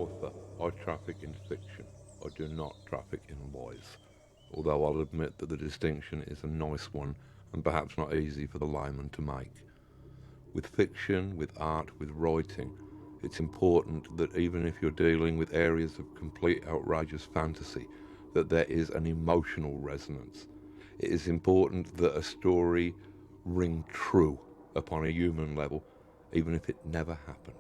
author, I traffic in fiction. I do not traffic in lies. Although I'll admit that the distinction is a nice one and perhaps not easy for the layman to make. With fiction, with art, with writing, it's important that even if you're dealing with areas of complete outrageous fantasy, that there is an emotional resonance. It is important that a story ring true upon a human level, even if it never happened.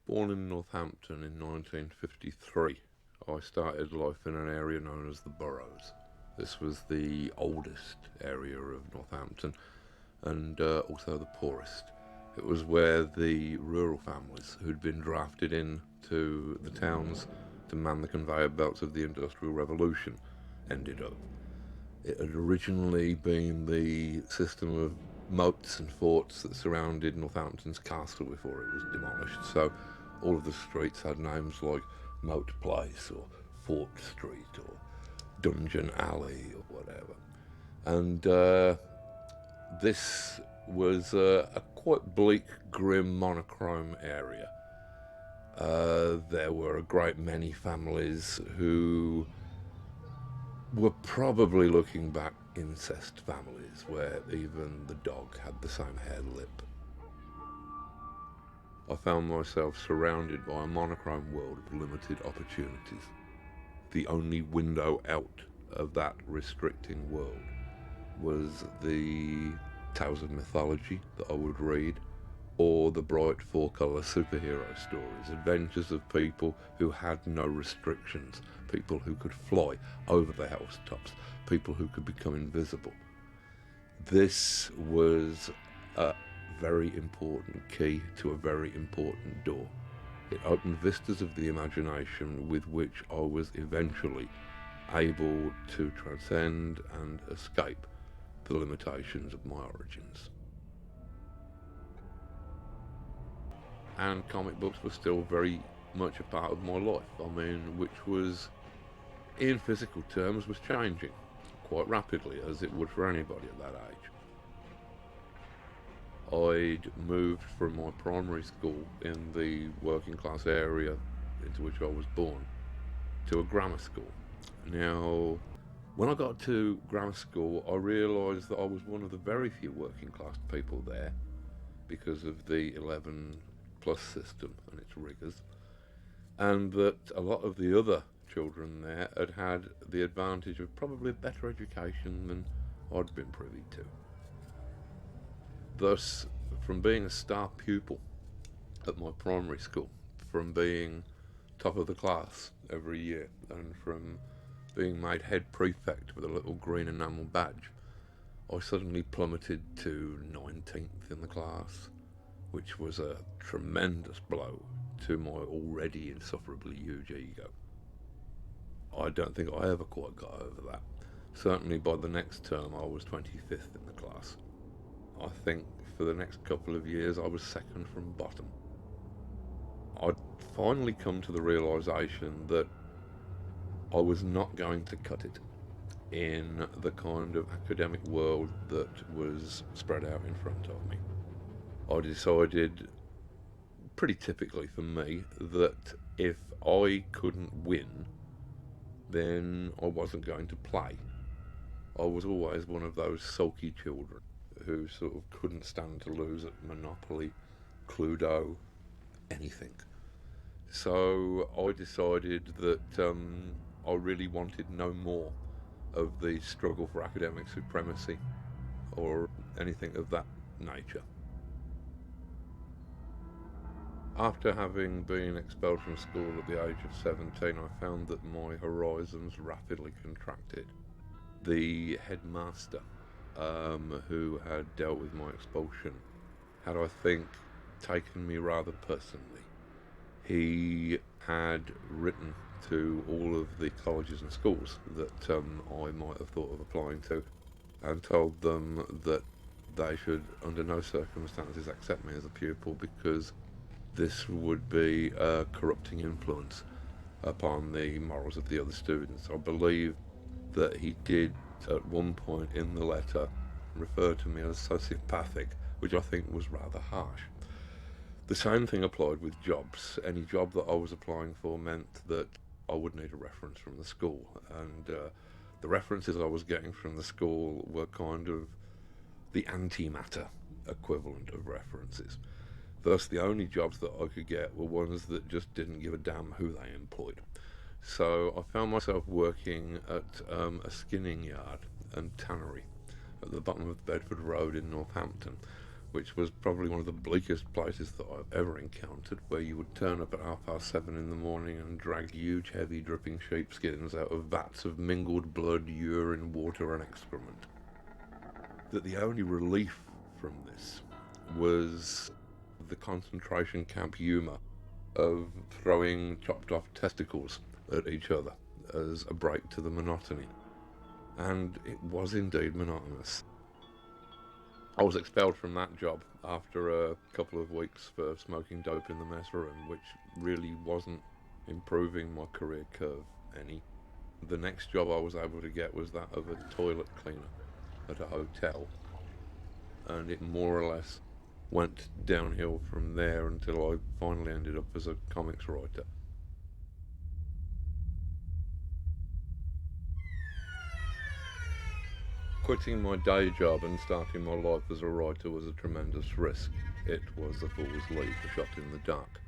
Born in Northampton in 1953, I started life in an area known as the Boroughs. This was the oldest area of Northampton and also the poorest. It was where the rural families who'd been drafted into the towns to man the conveyor belts of the Industrial Revolution ended up. It had originally been the system of moats and forts that surrounded Northampton's castle before it was demolished. So all of the streets had names like Moat Place or Fort Street or Dungeon Alley or whatever. And this was a quite bleak, grim, monochrome area. There were a great many families who were probably looking back incest families where even the dog had the same hair lip. I found myself surrounded by a monochrome world of limited opportunities. The only window out of that restricting world was the tales of mythology that I would read, or the bright four-colour superhero stories, adventures of people who had no restrictions, people who could fly over the housetops, people who could become invisible. This was a very important key to a very important door. It opened vistas of the imagination with which I was eventually able to transcend and escape the limitations of my origins. And comic books were still very much a part of my life. I mean, which was, in physical terms, was changing quite rapidly, as it would for anybody at that age. I'd moved from my primary school in the working class area into which I was born to a grammar school. Now, when I got to grammar school, I realised that I was one of the very few working class people there because of the 11 plus system and its rigours, and that a lot of the other children there had had the advantage of probably a better education than I'd been privy to. Thus, from being a star pupil at my primary school, from being top of the class every year, and from being made head prefect with a little green enamel badge, I suddenly plummeted to 19th in the class, which was a tremendous blow to my already insufferably huge ego. I don't think I ever quite got over that. Certainly by the next term I was 25th in the class. I think for the next couple of years I was second from bottom. I'd finally come to the realisation that I was not going to cut it in the kind of academic world that was spread out in front of me. I decided, pretty typically for me, that if I couldn't win, then I wasn't going to play. I was always one of those sulky children who sort of couldn't stand to lose at Monopoly, Cluedo, anything. So I decided that I really wanted no more of the struggle for academic supremacy or anything of that nature. After having been expelled from school at the age of 17, I found that my horizons rapidly contracted. The headmaster, who had dealt with my expulsion, had, I think, taken me rather personally. He had written to all of the colleges and schools that I might have thought of applying to, and told them that they should under no circumstances accept me as a pupil because this would be a corrupting influence upon the morals of the other students. I believe that he did at one point in the letter refer to me as sociopathic, which I think was rather harsh. The same thing applied with jobs. Any job that I was applying for meant that I would need a reference from the school, and the references I was getting from the school were kind of the antimatter equivalent of references. Thus, the only jobs that I could get were ones that just didn't give a damn who they employed. So I found myself working at a skinning yard and tannery at the bottom of Bedford Road in Northampton, which was probably one of the bleakest places that I've ever encountered, where you would turn up at 7:30 in the morning and drag huge, heavy, dripping sheepskins out of vats of mingled blood, urine, water and excrement. That the only relief from this was the concentration camp humour of throwing chopped off testicles at each other as a break to the monotony. And it was indeed monotonous. I was expelled from that job after a couple of weeks for smoking dope in the mess room, which really wasn't improving my career curve any. The next job I was able to get was that of a toilet cleaner at a hotel, and it more or less went downhill from there until I finally ended up as a comics writer. Quitting my day job and starting my life as a writer was a tremendous risk. It was a fool's leap, a shot in the dark.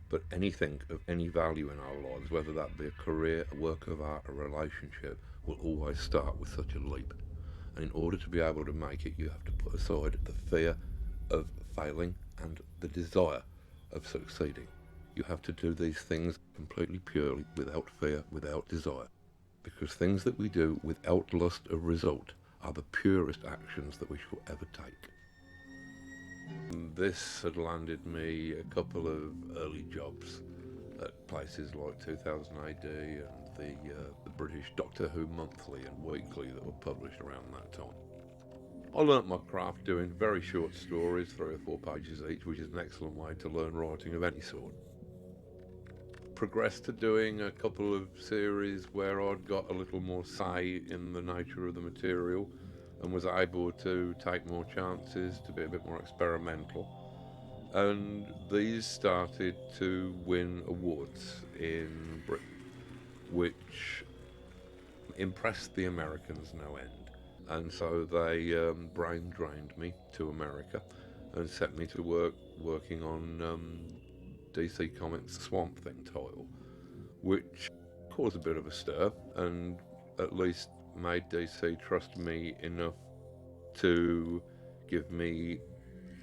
But anything of any value in our lives, whether that be a career, a work of art, a relationship, will always start with such a leap. And in order to be able to make it, you have to put aside the fear of failing and the desire of succeeding. You have to do these things completely purely, without fear, without desire. Because things that we do without lust of result are the purest actions that we shall ever take. This had landed me a couple of early jobs at places like 2000 AD and the British Doctor Who Monthly and Weekly that were published around that time. I learnt my craft doing very short stories, 3 or 4 pages each, which is an excellent way to learn writing of any sort. Progressed to doing a couple of series where I'd got a little more say in the nature of the material and was able to take more chances, to be a bit more experimental. And these started to win awards in Britain, which impressed the Americans no end. And so they brain drained me to America and set me to work working on DC Comics' Swamp Thing title, which caused a bit of a stir and at least made DC trust me enough to give me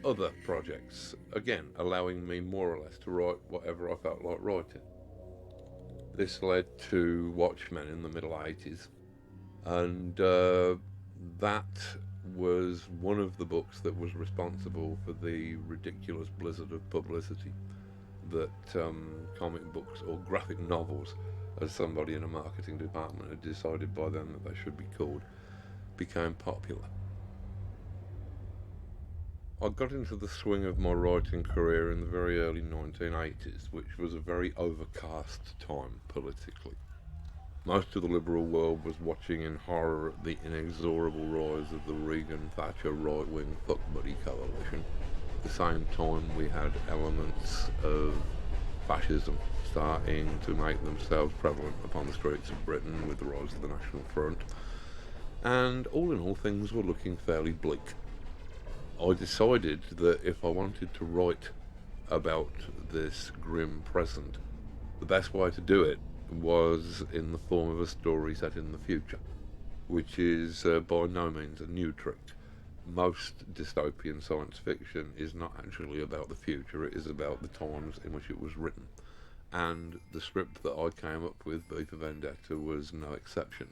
other projects, again allowing me more or less to write whatever I felt like writing. This led to Watchmen in the middle 80s, and that was one of the books that was responsible for the ridiculous blizzard of publicity that comic books, or graphic novels as somebody in a marketing department had decided by then that they should be called, became popular. I got into the swing of my writing career in the very early 1980s, which was a very overcast time politically. Most of the liberal world was watching in horror the inexorable rise of the Reagan-Thatcher right-wing fuck-buddy coalition. At the same time, we had elements of fascism starting to make themselves prevalent upon the streets of Britain with the rise of the National Front. And all in all, things were looking fairly bleak. I decided that if I wanted to write about this grim present, the best way to do it was in the form of a story set in the future, which is by no means a new trick. Most dystopian science fiction is not actually about the future, it is about the times in which it was written. And the script that I came up with, V for Vendetta, was no exception.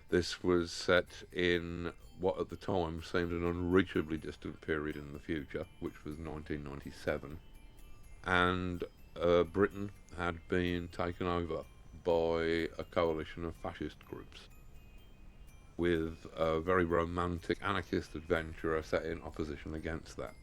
This was set in what at the time seemed an unreachably distant period in the future, which was 1997, and Britain had been taken over by a coalition of fascist groups, with a very romantic anarchist adventurer set in opposition against that.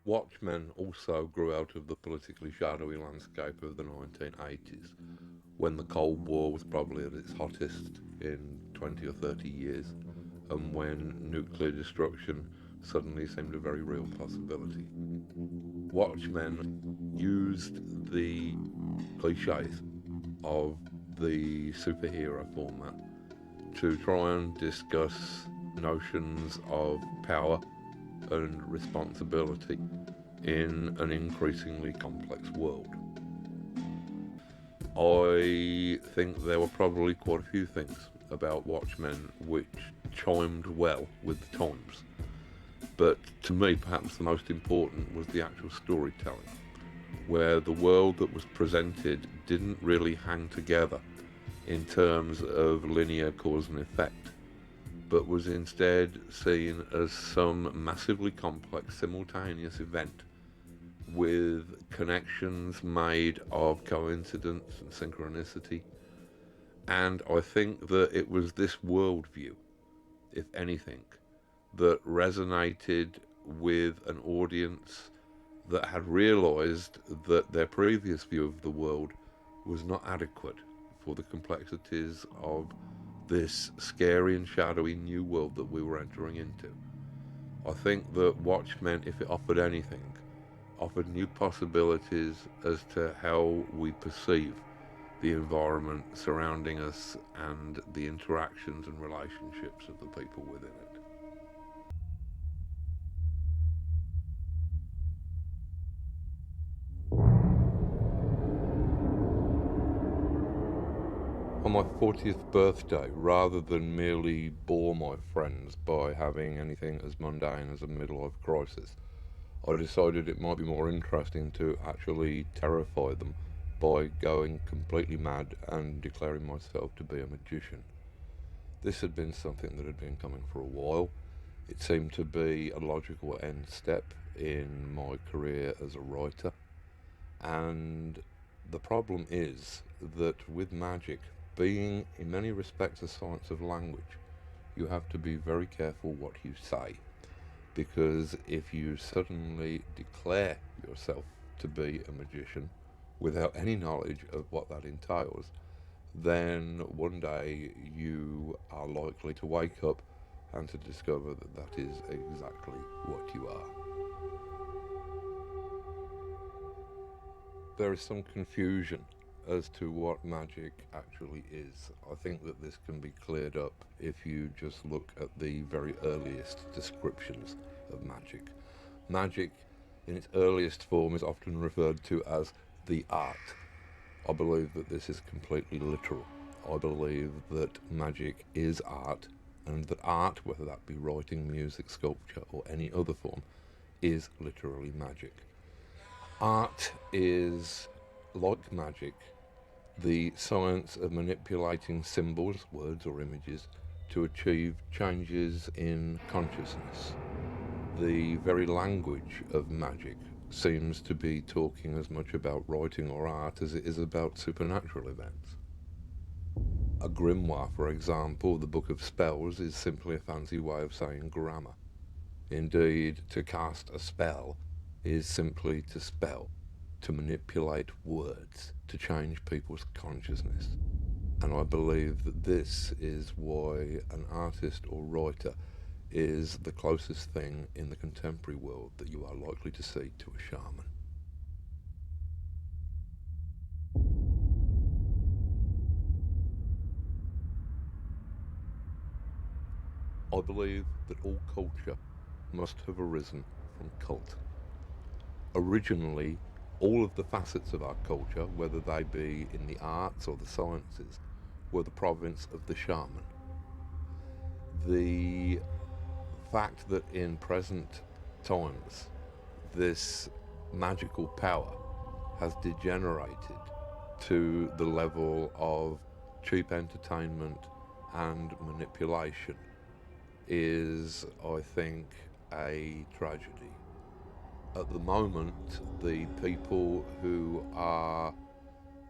Watchmen also grew out of the politically shadowy landscape of the 1980s, when the Cold War was probably at its hottest in 20 or 30 years, and when nuclear destruction suddenly seemed a very real possibility. Watchmen used the cliches of the superhero format to try and discuss notions of power and responsibility in an increasingly complex world. I think there were probably quite a few things about Watchmen which chimed well with the times, but to me perhaps the most important was the actual storytelling, where the world that was presented didn't really hang together in terms of linear cause and effect, but was instead seen as some massively complex simultaneous event with connections made of coincidence and synchronicity. And I think that it was this worldview, if anything, that resonated with an audience that had realised that their previous view of the world was not adequate for the complexities of this scary and shadowy new world that we were entering into. I think that Watchmen, if it offered anything, offered new possibilities as to how we perceive the environment surrounding us and the interactions and relationships of the people within it. On my 40th birthday, rather than merely bore my friends by having anything as mundane as a midlife crisis, I decided it might be more interesting to actually terrify them by going completely mad and declaring myself to be a magician. This had been something that had been coming for a while. It seemed to be a logical end step in my career as a writer. And the problem is that with magic, being in many respects a science of language, you have to be very careful what you say. Because if you suddenly declare yourself to be a magician without any knowledge of what that entails, then one day you are likely to wake up and to discover that that is exactly what you are. There is some confusion as to what magic actually is. I think that this can be cleared up if you just look at the very earliest descriptions of magic. Magic, in its earliest form, is often referred to as the art. I believe that this is completely literal. I believe that magic is art, and that art, whether that be writing, music, sculpture, or any other form, is literally magic. Art is, like magic, the science of manipulating symbols, words or images, to achieve changes in consciousness. The very language of magic seems to be talking as much about writing or art as it is about supernatural events. A grimoire, for example, the Book of Spells, is simply a fancy way of saying grammar. Indeed, to cast a spell is simply to spell, to manipulate words, to change people's consciousness. And I believe that this is why an artist or writer is the closest thing in the contemporary world that you are likely to see to a shaman. I believe that all culture must have arisen from cult. Originally, all of the facets of our culture, whether they be in the arts or the sciences, were the province of the shaman. The fact that in present times this magical power has degenerated to the level of cheap entertainment and manipulation is, I think, a tragedy. At the moment, the people who are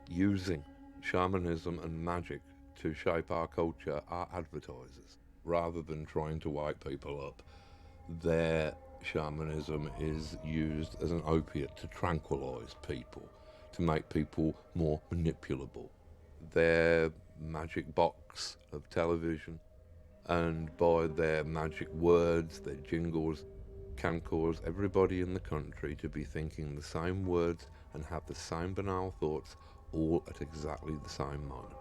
using shamanism and magic to shape our culture are advertisers. Rather than trying to wake people up, their shamanism is used as an opiate to tranquilize people, to make people more manipulable. Their magic box of television, and by their magic words, their jingles, can cause everybody in the country to be thinking the same words and have the same banal thoughts all at exactly the same moment.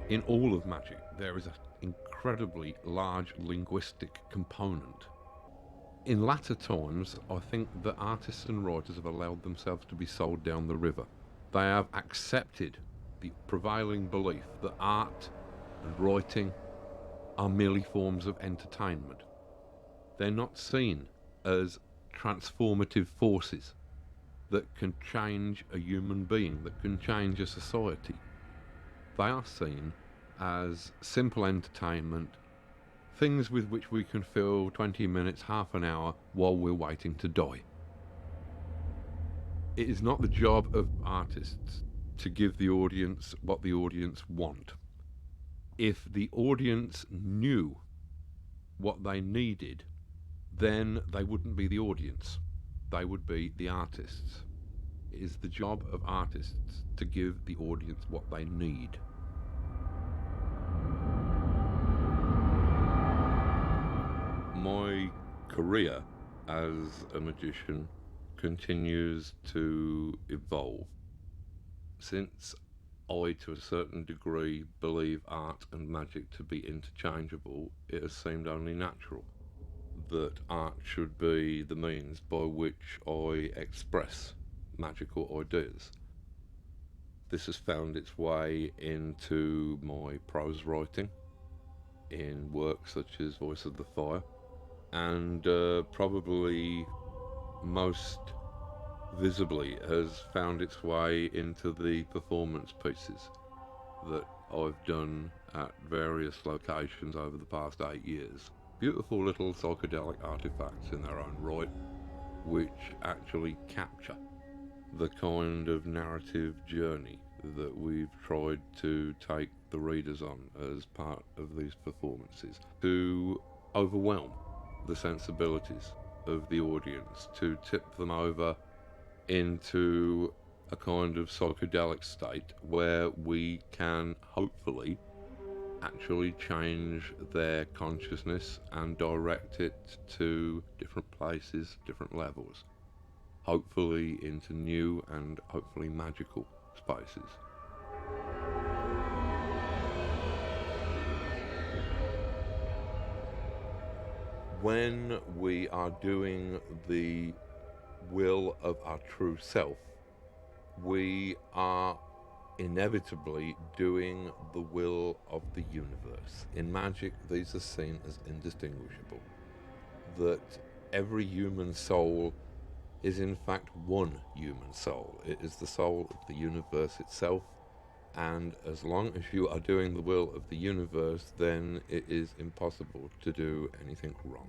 In all of magic, there is an incredibly large linguistic component. In latter times, I think that artists and writers have allowed themselves to be sold down the river. They have accepted the prevailing belief that art and writing are merely forms of entertainment. They're not seen as transformative forces that can change a human being, that can change a society. They are seen as simple entertainment, things with which we can fill 20 minutes, half an hour while we're waiting to die. It is not the job of artists to give the audience what the audience want. If the audience knew what they needed, then they wouldn't be the audience. They would be the artists. It is the job of artists to give the audience what they need. My career as a magician continues to evolve. Since I, to a certain degree, believe art and magic to be interchangeable, it has seemed only natural that art should be the means by which I express magical ideas. This has found its way into my prose writing, in works such as Voice of the Fire, and probably most visibly has found its way into the performance pieces that I've done at various locations over the past 8 years. Beautiful little psychedelic artifacts in their own right, which actually capture the kind of narrative journey that we've tried to take the readers on as part of these performances, to overwhelm the sensibilities of the audience, to tip them over into a kind of psychedelic state where we can hopefully actually change their consciousness and direct it to different places, different levels, hopefully into new and hopefully magical spaces. When we are doing the will of our true self, we are inevitably doing the will of the universe. In magic, these are seen as indistinguishable. That every human soul is in fact one human soul. It is the soul of the universe itself, And as long as you are doing the will of the universe, then it is impossible to do anything wrong.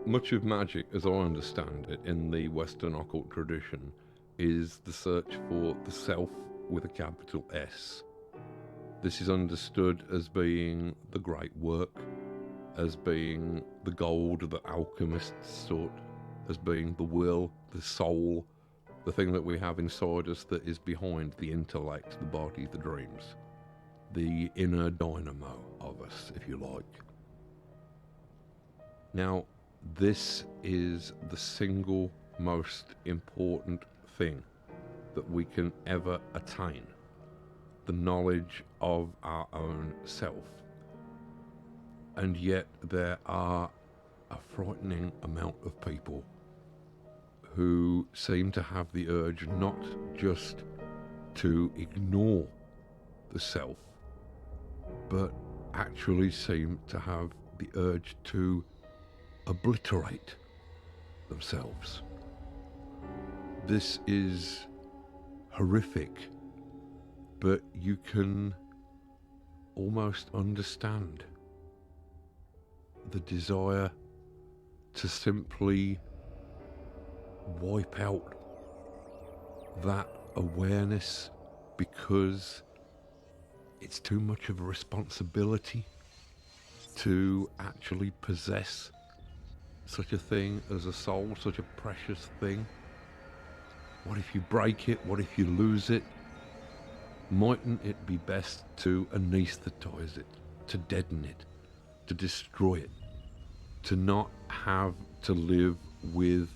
Much of magic, as I understand it, in the Western occult tradition, is the search for the self with a capital S. This is understood as being the great work, as being the gold that alchemists sought, as being the will, the soul, the thing that we have inside us that is behind the intellect, the body, the dreams, the inner dynamo of us, if you like. Now, this is the single most important thing that we can ever attain, the knowledge of our own self. And yet there are a frightening amount of people who seem to have the urge not just to ignore the self, but actually seem to have the urge to obliterate themselves. This is horrific, but you can almost understand the desire to simply wipe out that awareness because it's too much of a responsibility to actually possess such a thing as a soul, such a precious thing. What if you break it? What if you lose it? Mightn't it be best to anesthetize it, to deaden it, to destroy it, to not have to live with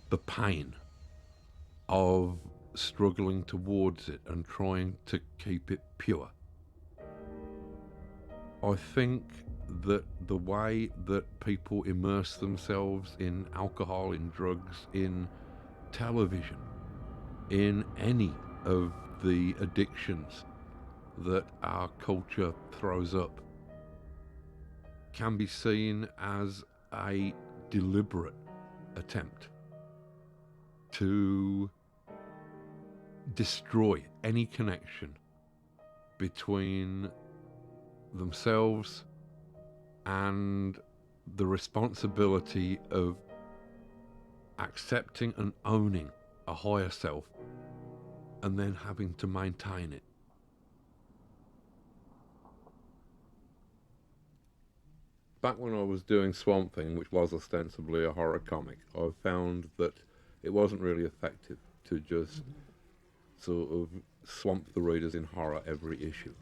the pain of struggling towards it and trying to keep it pure? I think that the way that people immerse themselves in alcohol, in drugs, in television, in any of the addictions that our culture throws up can be seen as a deliberate attempt to destroy any connection between themselves and the responsibility of accepting and owning a higher self and then having to maintain it. Back when I was doing Swamp Thing, which was ostensibly a horror comic, I found that it wasn't really effective to just sort of swamp the readers in horror every issue.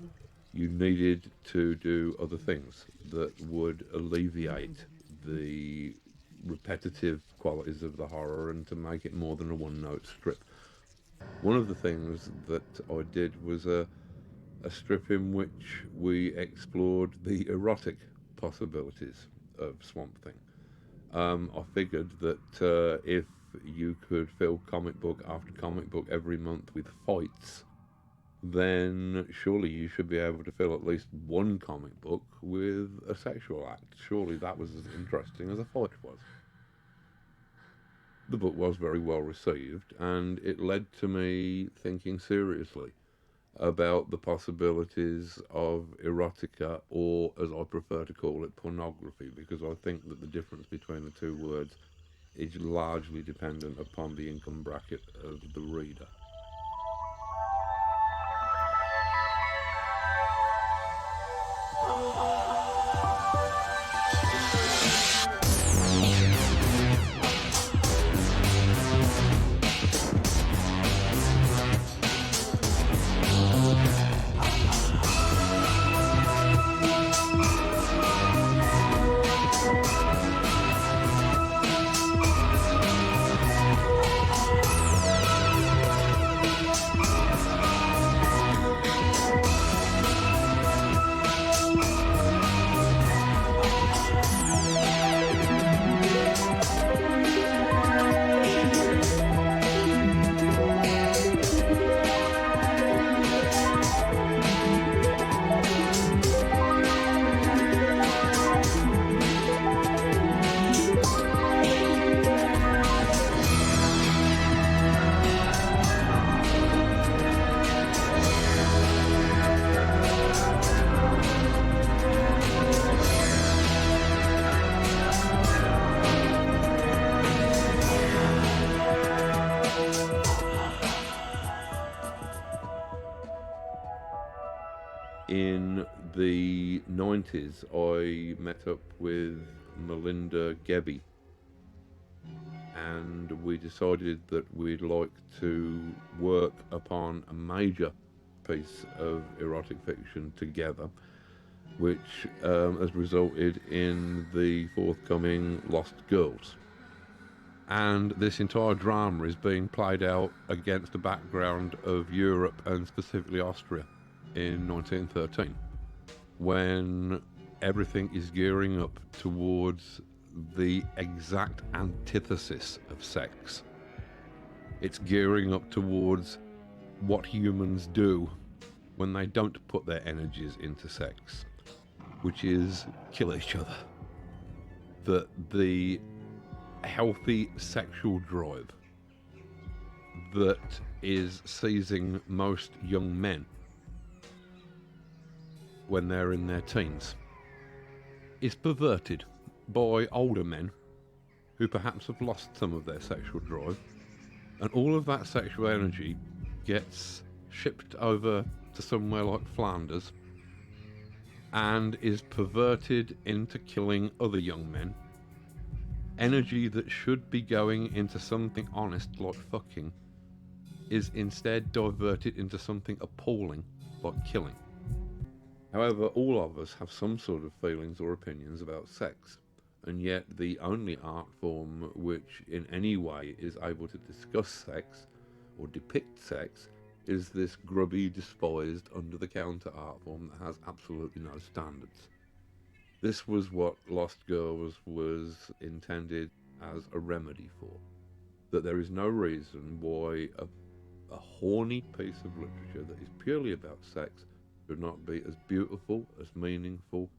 You needed to do other things that would alleviate the repetitive qualities of the horror and to make it more than a one-note strip. One of the things that I did was a strip in which we explored the erotic possibilities of Swamp Thing. I figured that if you could fill comic book after comic book every month with fights, then surely you should be able to fill at least one comic book with a sexual act. Surely that was as interesting as a fight was. The book was very well received, and it led to me thinking seriously about the possibilities of erotica, or as I prefer to call it, pornography, because I think that the difference between the two words is largely dependent upon the income bracket of the reader. In the 90s, I met up with Melinda Gebbie, and we decided that we'd like to work upon a major piece of erotic fiction together, which has resulted in the forthcoming Lost Girls. And this entire drama is being played out against the background of Europe, and specifically Austria, in 1913, when everything is gearing up towards the exact antithesis of sex. It's gearing up towards what humans do when they don't put their energies into sex, which is kill each other. That the healthy sexual drive that is seizing most young men when they're in their teens is perverted by older men who perhaps have lost some of their sexual drive, and all of that sexual energy gets shipped over to somewhere like Flanders and is perverted into killing other young men. Energy that should be going into something honest like fucking is instead diverted into something appalling like killing. However, all of us have some sort of feelings or opinions about sex, and yet the only art form which in any way is able to discuss sex or depict sex is this grubby, despised, under-the-counter art form that has absolutely no standards. This was what Lost Girls was intended as a remedy for. That there is no reason why a horny piece of literature that is purely about sex should not be as beautiful, as meaningful,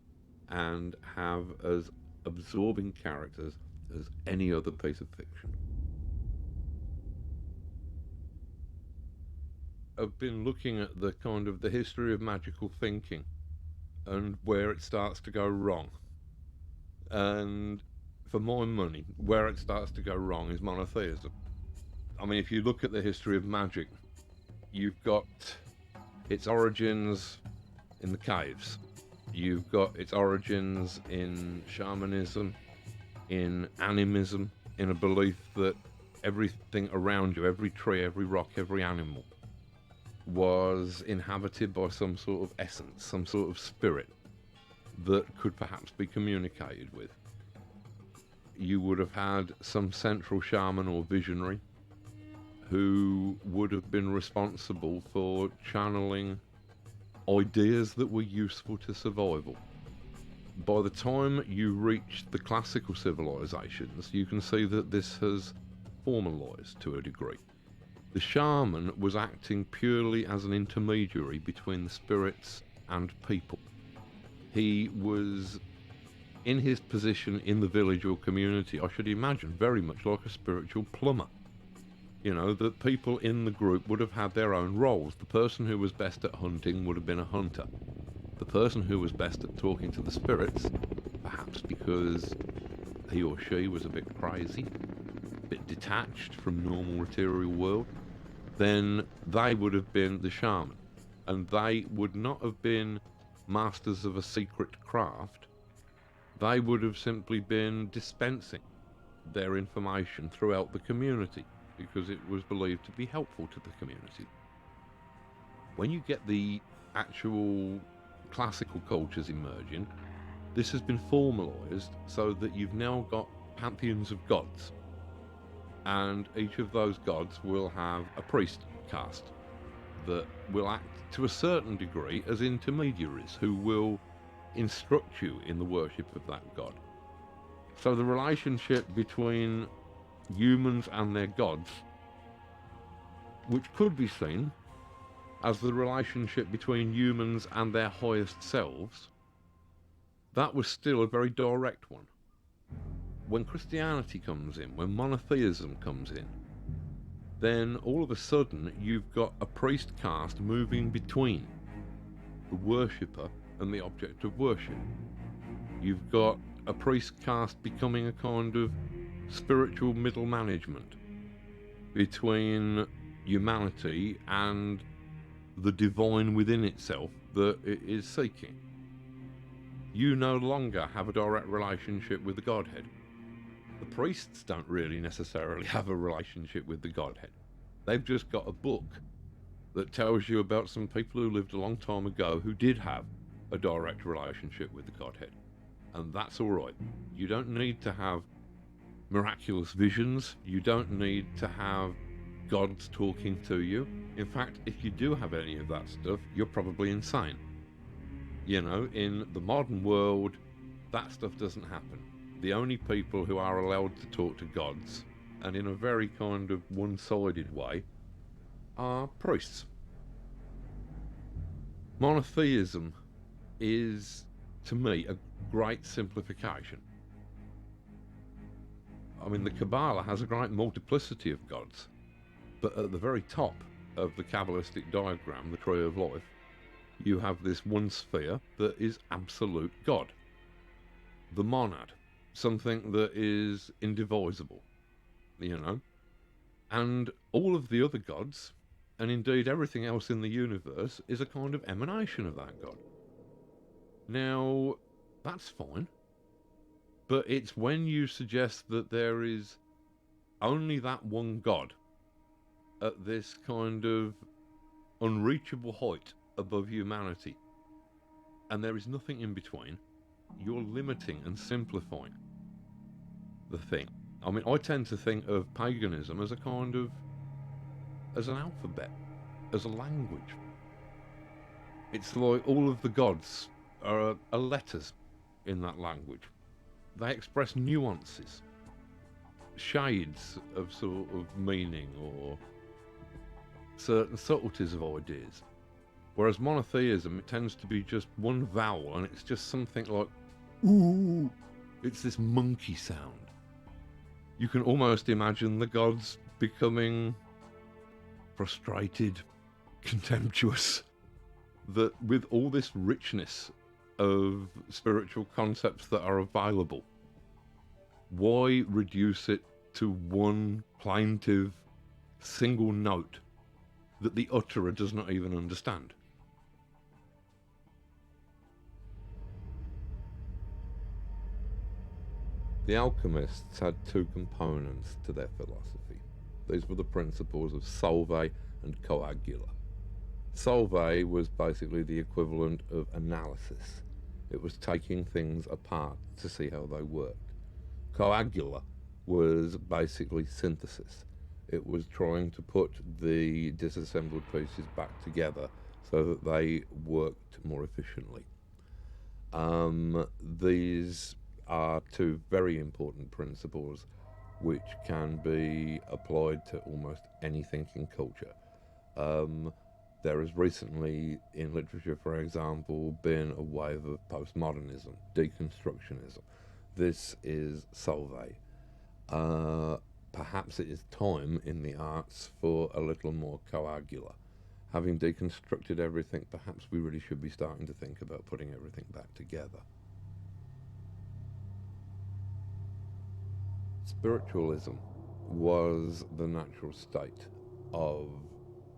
and have as absorbing characters as any other piece of fiction. I've been looking at the kind of the history of magical thinking and where it starts to go wrong. And for my money, where it starts to go wrong is monotheism. I mean, if you look at the history of magic, you've got its origins in the caves. You've got its origins in shamanism, in animism, in a belief that everything around you, every tree, every rock, every animal, was inhabited by some sort of essence, some sort of spirit that could perhaps be communicated with. You would have had some central shaman or visionary who would have been responsible for channeling ideas that were useful to survival. By the time you reach the classical civilizations, you can see that this has formalized to a degree. The shaman was acting purely as an intermediary between the spirits and people. He was, in his position in the village or community, I should imagine, very much like a spiritual plumber. You know, the people in the group would have had their own roles. The person who was best at hunting would have been a hunter. The person who was best at talking to the spirits, perhaps because he or she was a bit crazy, a bit detached from normal material world, then they would have been the shaman. And they would not have been masters of a secret craft. They would have simply been dispensing their information throughout the community, because it was believed to be helpful to the community. When you get the actual classical cultures emerging, this has been formalized so that you've now got pantheons of gods, and each of those gods will have a priest caste that will act to a certain degree as intermediaries who will instruct you in the worship of that god. So the relationship between humans and their gods, which could be seen as the relationship between humans and their highest selves, that was still a very direct one. When Christianity comes in, when monotheism comes in, then all of a sudden you've got a priest caste moving between the worshipper and the object of worship. You've got a priest caste becoming a kind of spiritual middle management between humanity and the divine within itself, that it is seeking. You no longer have a direct relationship with the Godhead. The priests don't really necessarily have a relationship with the Godhead. They've just got a book that tells you about some people who lived a long time ago who did have a direct relationship with the Godhead. And that's all right. You don't need to have miraculous visions. You don't need to have gods talking to you. In fact, if you do have any of that stuff, you're probably insane. You know, in the modern world, that stuff doesn't happen. The only people who are allowed to talk to gods, and in a very kind of one-sided way, are priests. Monotheism is, to me, a great simplification. I mean, the Kabbalah has a great multiplicity of gods, but at the very top of the Kabbalistic diagram, the Tree of Life, you have this one sphere that is absolute God. The monad, something that is indivisible, you know? And all of the other gods, and indeed everything else in the universe, is a kind of emanation of that God. Now, that's fine. But it's when you suggest that there is only that one God at this kind of unreachable height above humanity, and there is nothing in between, you're limiting and simplifying the thing. I mean, I tend to think of paganism as a kind of, as an alphabet, as a language. It's like all of the gods are letters in that language. They express nuances, shades of sort of meaning, or certain subtleties of ideas. Whereas monotheism, it tends to be just one vowel, and it's just something like, ooh, it's this monkey sound. You can almost imagine the gods becoming frustrated, contemptuous, that with all this richness of spiritual concepts that are available, why reduce it to one plaintive single note that the utterer does not even understand? The alchemists had two components to their philosophy. These were the principles of solve and coagula. Solve was basically the equivalent of analysis. It was taking things apart to see how they worked. Coagula was basically synthesis. It was trying to put the disassembled pieces back together so that they worked more efficiently. These are two very important principles which can be applied to almost anything in culture. There has recently, in literature, for example, been a wave of postmodernism, deconstructionism. This is solve. Perhaps it is time in the arts for a little more coagula. Having deconstructed everything, perhaps we really should be starting to think about putting everything back together. Spiritualism was the natural state of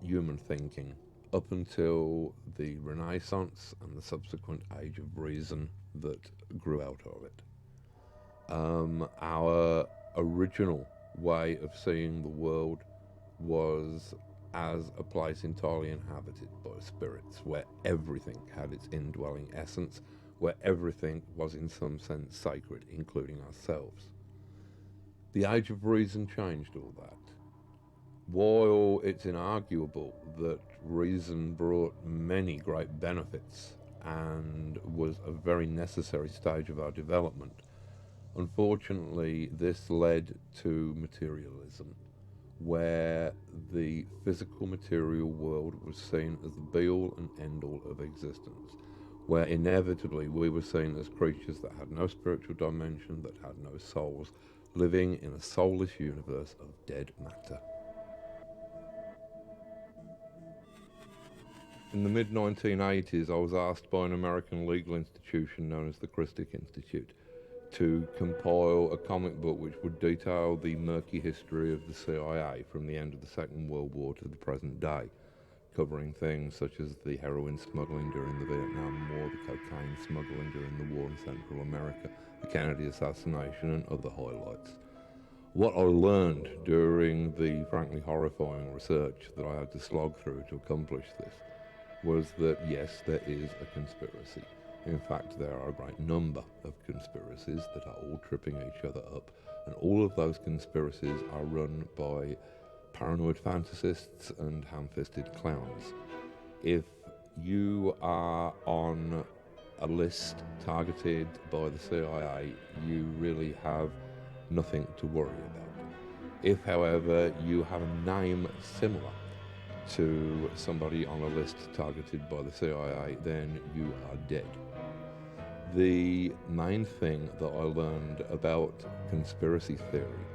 human thinking up until the Renaissance and the subsequent age of reason that grew out of it. Our original way of seeing the world was as a place entirely inhabited by spirits, where everything had its indwelling essence, where everything was in some sense sacred, including ourselves. The age of reason changed all that. While it's inarguable that reason brought many great benefits and was a very necessary stage of our development, unfortunately this led to materialism, where the physical material world was seen as the be-all and end-all of existence, where inevitably we were seen as creatures that had no spiritual dimension, that had no souls, living in a soulless universe of dead matter. In the mid-1980s, I was asked by an American legal institution known as the Christic Institute to compile a comic book which would detail the murky history of the CIA from the end of the Second World War to the present day. covering things such as the heroin smuggling during the Vietnam War, the cocaine smuggling during the war in Central America, the Kennedy assassination, and other highlights. What I learned during the frankly horrifying research that I had to slog through to accomplish this was that yes, there is a conspiracy. In fact, there are a great number of conspiracies that are all tripping each other up, and all of those conspiracies are run by paranoid fantasists and ham-fisted clowns. If you are on a list targeted by the CIA, you really have nothing to worry about. If, however, you have a name similar to somebody on a list targeted by the CIA, then you are dead. The main thing that I learned about conspiracy theory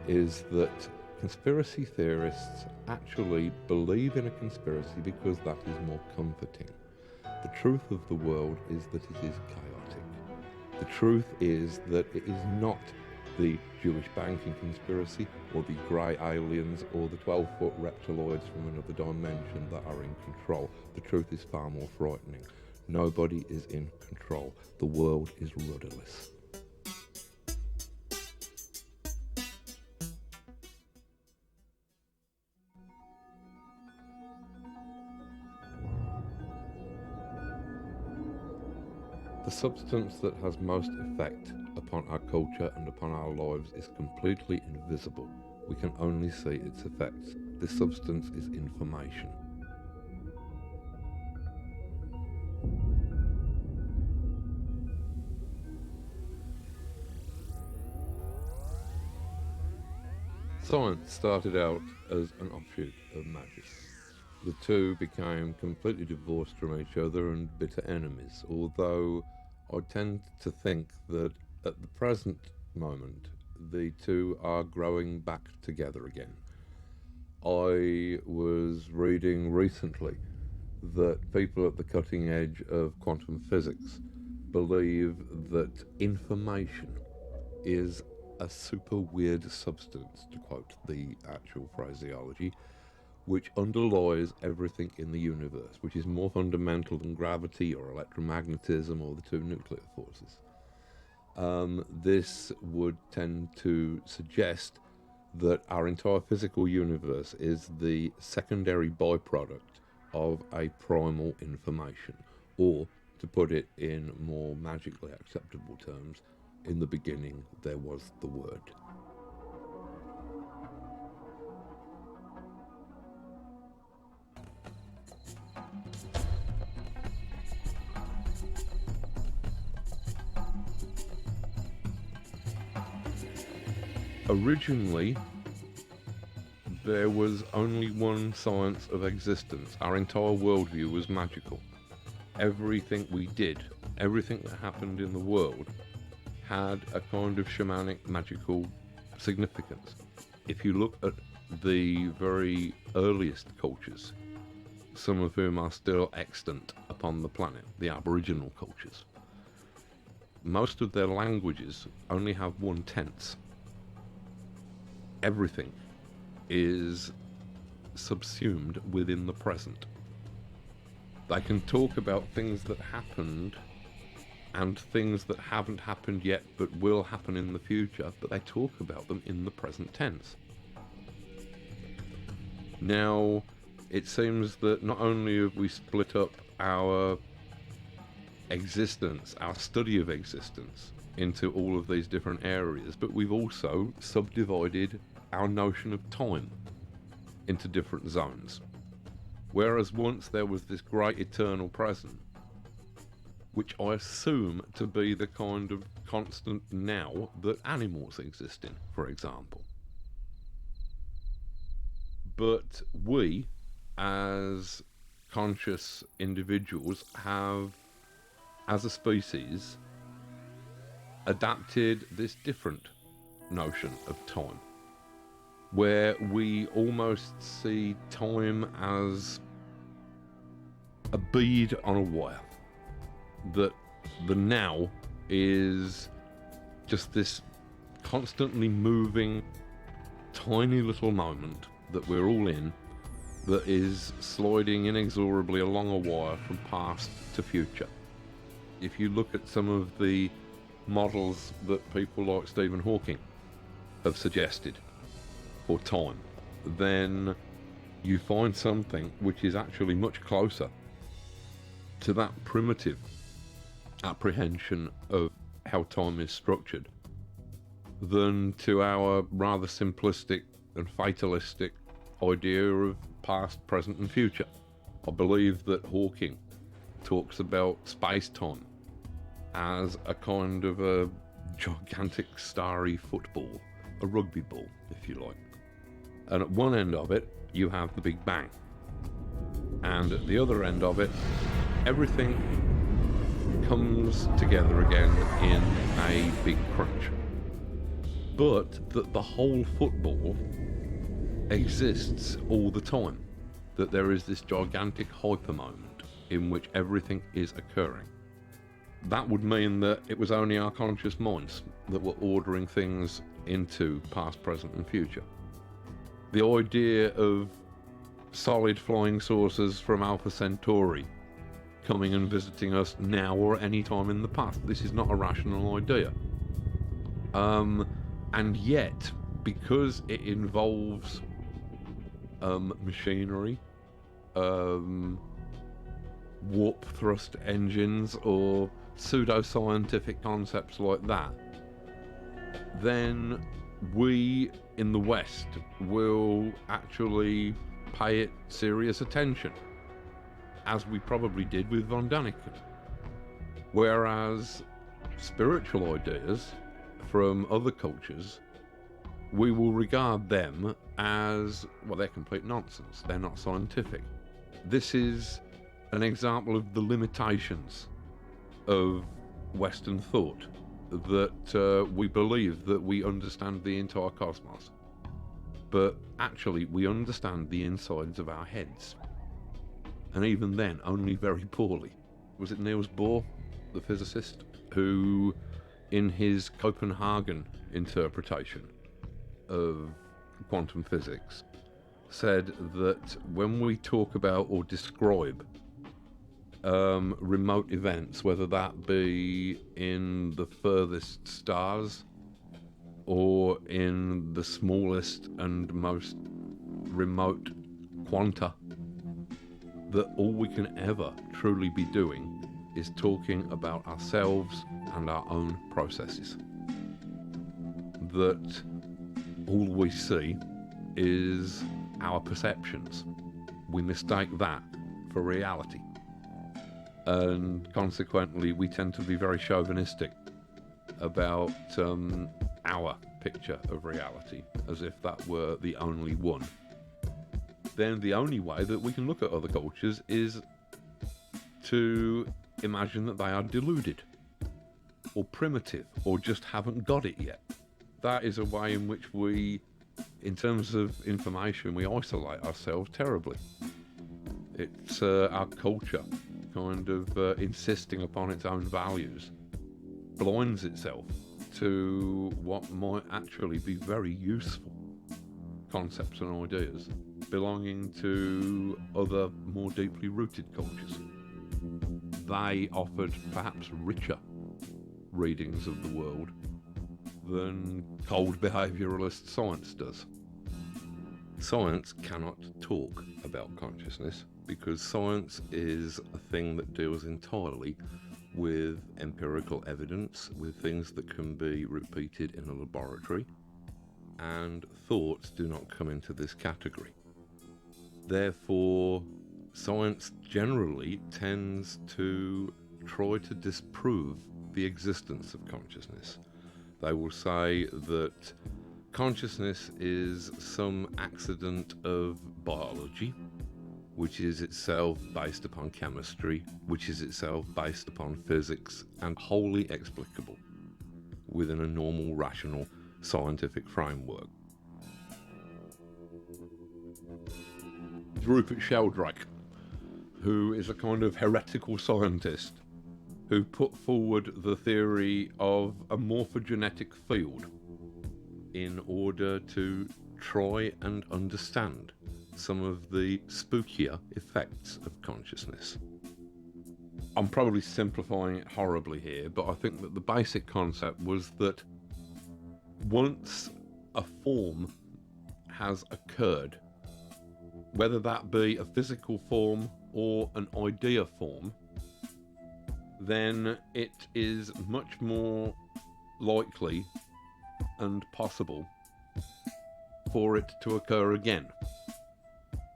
is that conspiracy theorists actually believe in a conspiracy because that is more comforting. The truth of the world is that it is chaotic. The truth is that it is not the Jewish banking conspiracy or the grey aliens or the 12-foot reptiloids from another dimension that are in control. The truth is far more frightening. Nobody is in control. The world is rudderless. The substance that has most effect upon our culture and upon our lives is completely invisible. We can only see its effects. This substance is information. Science started out as an offshoot of magic. The two became completely divorced from each other and bitter enemies, although I tend to think that at the present moment the two are growing back together again. I was reading recently that people at the cutting edge of quantum physics believe that information is a super weird substance, to quote the actual phraseology, which underlies everything in the universe, which is more fundamental than gravity or electromagnetism or the two nuclear forces. This would tend to suggest that our entire physical universe is the secondary byproduct of a primal information, or, to put it in more magically acceptable terms, in the beginning there was the Word. Originally, there was only one science of existence. Our entire worldview was magical. Everything we did, everything that happened in the world, had a kind of shamanic, magical significance. If you look at the very earliest cultures, some of whom are still extant upon the planet, the Aboriginal cultures, most of their languages only have one tense. Everything is subsumed within the present. They can talk about things that happened and things that haven't happened yet but will happen in the future, but they talk about them in the present tense. Now, it seems that not only have we split up our existence, our study of existence, into all of these different areas, but we've also subdivided our notion of time into different zones. Whereas once there was this great eternal present, which I assume to be the kind of constant now that animals exist in, for example. But we, as conscious individuals, have, as a species, adapted this different notion of time, where we almost see time as a bead on a wire, that the now is just this constantly moving tiny little moment that we're all in, that is sliding inexorably along a wire from past to future. If you look at some of the models that people like Stephen Hawking have suggested for time, then you find something which is actually much closer to that primitive apprehension of how time is structured than to our rather simplistic and fatalistic idea of past, present and future. I believe that Hawking talks about space-time as a kind of a gigantic starry football, a rugby ball, if you like. And at one end of it, you have the Big Bang. And at the other end of it, everything comes together again in a big crunch. But that the whole football exists all the time. That there is this gigantic hyper moment in which everything is occurring. That would mean that it was only our conscious minds that were ordering things into past, present and future. The idea of solid flying saucers from Alpha Centauri coming and visiting us now or any time in the past, this is not a rational idea. And yet, because it involves machinery, warp thrust engines or pseudo-scientific concepts like that, then we in the West will actually pay it serious attention, as we probably did with von Däniken. Whereas spiritual ideas from other cultures, we will regard them as, well, they're complete nonsense. They're not scientific. This is an example of the limitations of Western thought, that we believe that we understand the entire cosmos, but actually we understand the insides of our heads, and even then only very poorly. Was it Niels Bohr, the physicist, who in his Copenhagen interpretation of quantum physics said that when we talk about or describe remote events, whether that be in the furthest stars or in the smallest and most remote quanta, that all we can ever truly be doing is talking about ourselves and our own processes. That all we see is our perceptions. We mistake that for reality. And consequently, we tend to be very chauvinistic about our picture of reality, as if that were the only one. Then the only way that we can look at other cultures is to imagine that they are deluded, or primitive, or just haven't got it yet. That is a way in which we, in terms of information, we isolate ourselves terribly. It's our culture kind of insisting upon its own values, blinds itself to what might actually be very useful concepts and ideas belonging to other more deeply rooted cultures. They offered perhaps richer readings of the world than cold behaviouralist science does. Science cannot talk about consciousness because science is a thing that deals entirely with empirical evidence, with things that can be repeated in a laboratory, and thoughts do not come into this category. Therefore, science generally tends to try to disprove the existence of consciousness. They will say that consciousness is some accident of biology, which is itself based upon chemistry, which is itself based upon physics, and wholly explicable within a normal, rational, scientific framework. Rupert Sheldrake, who is a kind of heretical scientist who put forward the theory of a morphogenetic field in order to try and understand some of the spookier effects of consciousness. I'm probably simplifying it horribly here, but I think that the basic concept was that once a form has occurred, whether that be a physical form or an idea form, then it is much more likely and possible for it to occur again.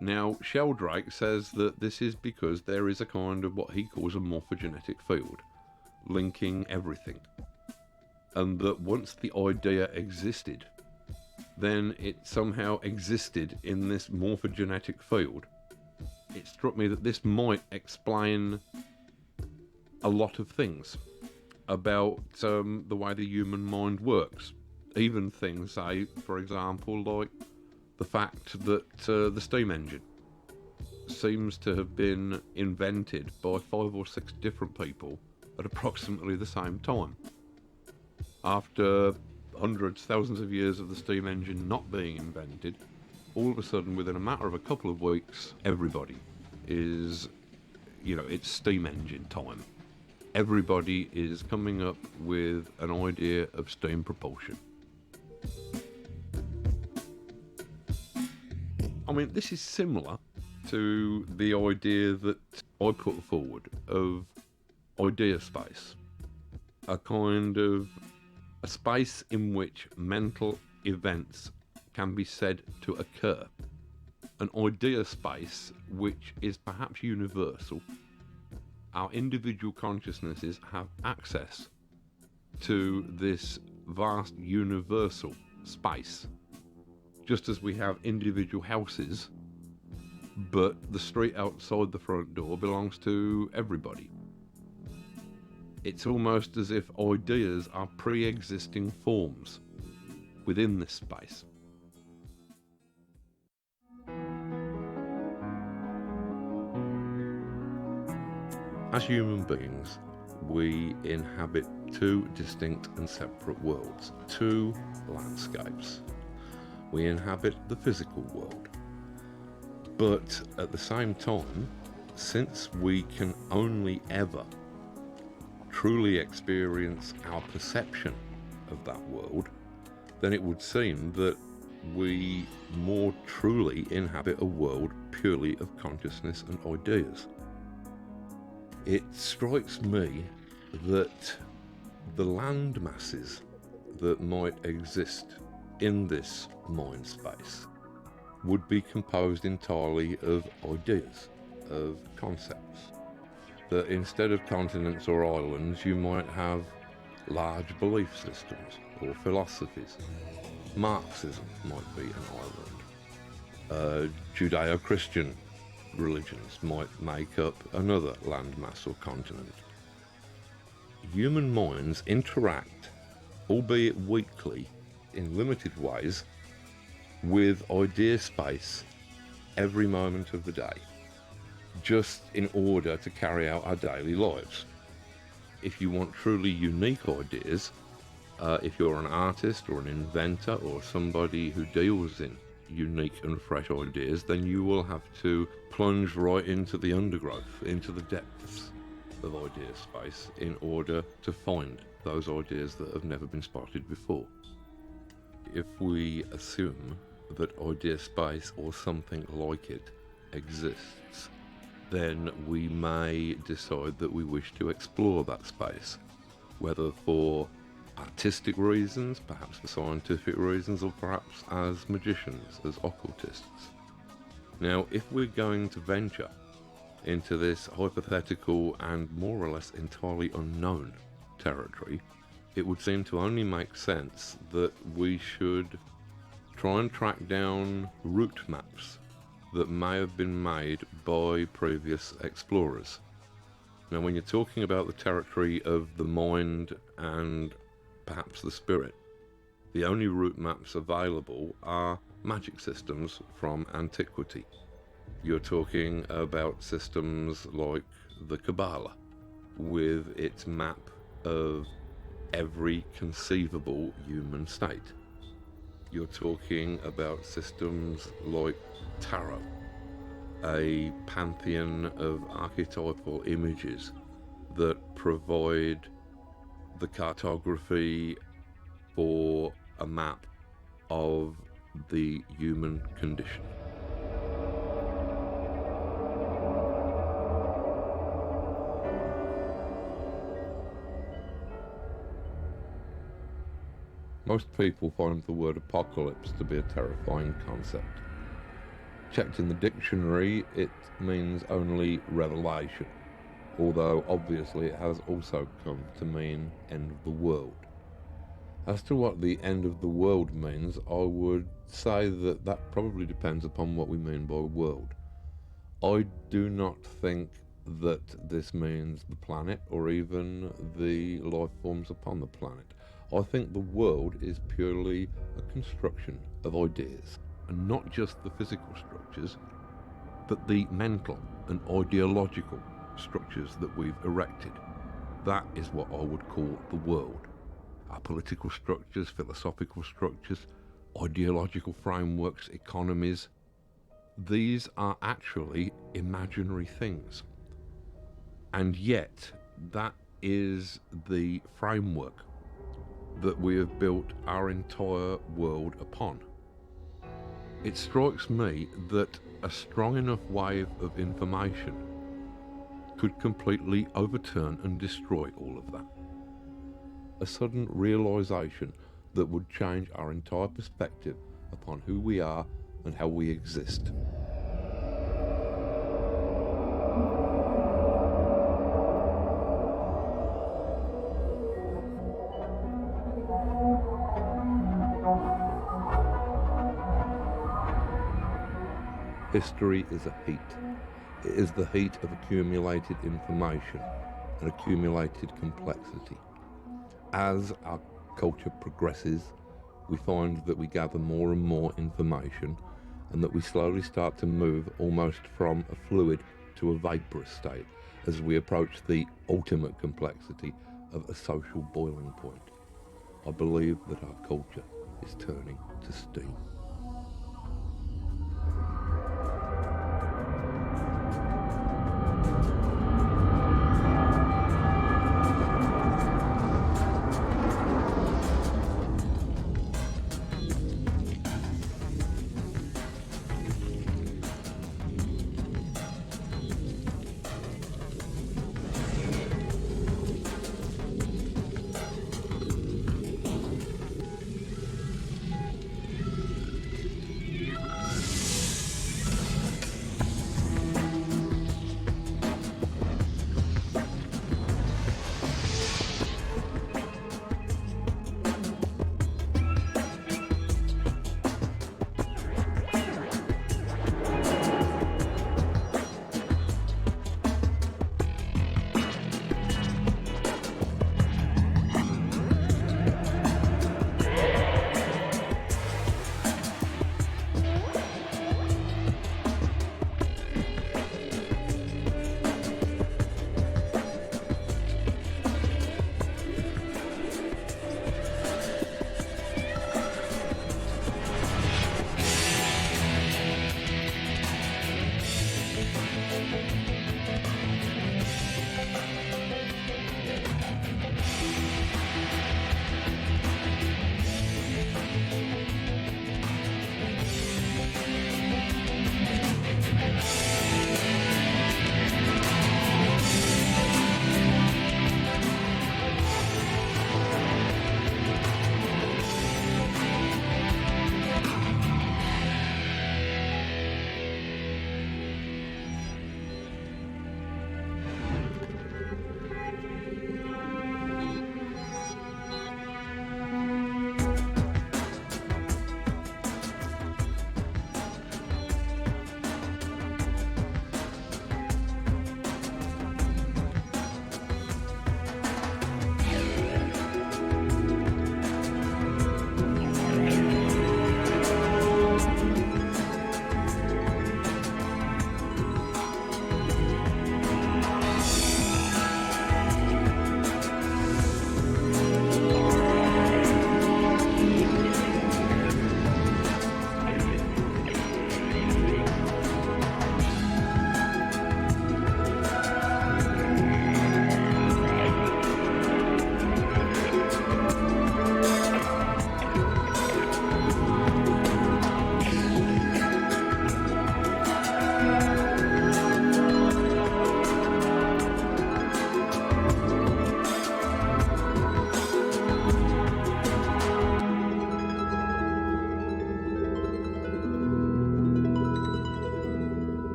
Now, Sheldrake says that this is because there is a kind of what he calls a morphogenetic field linking everything, and that once the idea existed, then it somehow existed in this morphogenetic field. It struck me that this might explain a lot of things about the way the human mind works. Even things, say, for example, like the fact that the steam engine seems to have been invented by 5 or 6 different people at approximately the same time. After hundreds, thousands of years of the steam engine not being invented, all of a sudden, within a matter of a couple of weeks, everybody is, it's steam engine time. Everybody is coming up with an idea of steam propulsion. I mean, this is similar to the idea that I put forward of idea space, a kind of a space in which mental events can be said to occur, an idea space which is perhaps universal. Our individual consciousnesses have access to this vast universal space, just as we have individual houses, but the street outside the front door belongs to everybody. It's almost as if ideas are pre-existing forms within this space. As human beings, we inhabit 2 distinct and separate worlds, 2 landscapes. We inhabit the physical world. But at the same time, since we can only ever truly experience our perception of that world, then it would seem that we more truly inhabit a world purely of consciousness and ideas. It strikes me that the land masses that might exist in this mind space would be composed entirely of ideas, of concepts. That instead of continents or islands, you might have large belief systems or philosophies. Marxism might be an island. Judeo-Christian religions might make up another landmass or continent. Human minds interact, albeit weakly, in limited ways, with idea space every moment of the day, just in order to carry out our daily lives. If you want truly unique ideas, if you're an artist or an inventor or somebody who deals in unique and fresh ideas, then you will have to plunge right into the undergrowth, into the depths of idea space in order to find those ideas that have never been spotted before. If we assume that idea space or something like it exists, then we may decide that we wish to explore that space, whether for artistic reasons, perhaps for scientific reasons, or perhaps as magicians, as occultists. Now, if we're going to venture into this hypothetical and more or less entirely unknown territory, it would seem to only make sense that we should try and track down route maps that may have been made by previous explorers. Now, when you're talking about the territory of the mind and perhaps the spirit, the only route maps available are magic systems from antiquity. You're talking about systems like the Kabbalah, with its map of every conceivable human state. You're talking about systems like tarot, a pantheon of archetypal images that provide the cartography for a map of the human condition. Most people find the word apocalypse to be a terrifying concept. Checked in the dictionary, it means only revelation, although obviously it has also come to mean end of the world. As to what the end of the world means, I would say that that probably depends upon what we mean by world. I do not think that this means the planet or even the life forms upon the planet. I think the world is purely a construction of ideas, and not just the physical structures, but the mental and ideological structures that we've erected. That is what I would call the world. Our political structures, philosophical structures, ideological frameworks, economies, these are actually imaginary things. And yet, that is the framework that we have built our entire world upon. It strikes me that a strong enough wave of information could completely overturn and destroy all of that. A sudden realization that would change our entire perspective upon who we are and how we exist. History is a heat. It is the heat of accumulated information and accumulated complexity. As our culture progresses, we find that we gather more and more information and that we slowly start to move almost from a fluid to a vaporous state as we approach the ultimate complexity of a social boiling point. I believe that our culture is turning to steam.